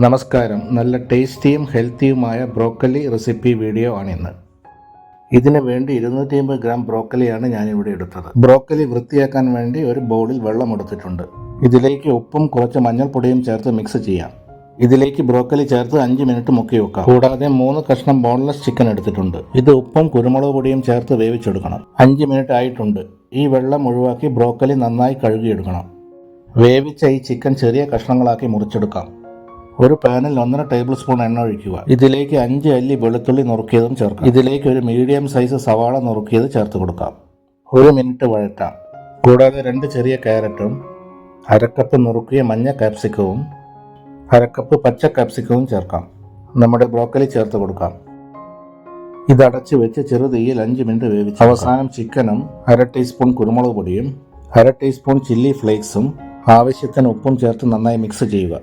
നമസ്കാരം. നല്ല ടേസ്റ്റിയും ഹെൽത്തിയുമായ broccoli recipe video ആണിന്ന്. ഇതിന് വേണ്ടി 250 ഗ്രാം ബ്രോക്കലിയാണ് ഞാനിവിടെ എടുത്തത്. ബ്രോക്കലി വൃത്തിയാക്കാൻ വേണ്ടി ഒരു ബൗളിൽ വെള്ളം എടുത്തിട്ടുണ്ട്. ഇതിലേക്ക് ഉപ്പും കുറച്ച് മഞ്ഞൾപ്പൊടിയും ചേർത്ത് മിക്സ് ചെയ്യാം. ഇതിലേക്ക് ബ്രോക്കലി ചേർത്ത് 5 മിനിറ്റ് മുക്കി വെക്കാം. കൂടാതെ 3 കഷ്ണം ബോൺലെസ് ചിക്കൻ എടുത്തിട്ടുണ്ട്. ഇത് ഉപ്പും കുരുമുളക് പൊടിയും ചേർത്ത് വേവിച്ചെടുക്കണം. 5 മിനിറ്റ് ആയിട്ടുണ്ട്. ഈ വെള്ളം ഒഴിവാക്കി ബ്രോക്കലി നന്നായി കഴുകിയെടുക്കണം. വേവിച്ച ഈ ചിക്കൻ ചെറിയ കഷ്ണങ്ങളാക്കി മുറിച്ചെടുക്കാം. ഒരു പാനിൽ 1.5 ടേബിൾ സ്പൂൺ എണ്ണ ഒഴിക്കുക. ഇതിലേക്ക് 5 അല്ലി വെളുത്തുള്ളി നുറുക്കിയതും ചേർക്കാം. ഇതിലേക്ക് ഒരു മീഡിയം സൈസ് സവാള നുറുക്കിയത് ചേർത്ത് കൊടുക്കാം. 1 മിനിറ്റ് വഴറ്റാം. കൂടാതെ 2 ചെറിയ ക്യാരറ്റും 1/2 കപ്പ് നുറുക്കിയ മഞ്ഞ കാപ്സിക്കവും 1/2 കപ്പ് പച്ച കാപ്സിക്കവും ചേർക്കാം. നമ്മുടെ ബ്രോക്കലി ചേർത്ത് കൊടുക്കാം. ഇതടച്ച് വെച്ച് ചെറുതീയിൽ 5 മിനിറ്റ് വേവിച്ച് അവസാനം ചിക്കനും 1/2 ടീസ്പൂൺ കുരുമുളക് പൊടിയും 1/2 ടീസ്പൂൺ ചില്ലി ഫ്ലേക്സും ആവശ്യത്തിന് ഉപ്പും ചേർത്ത് നന്നായി മിക്സ് ചെയ്യുക.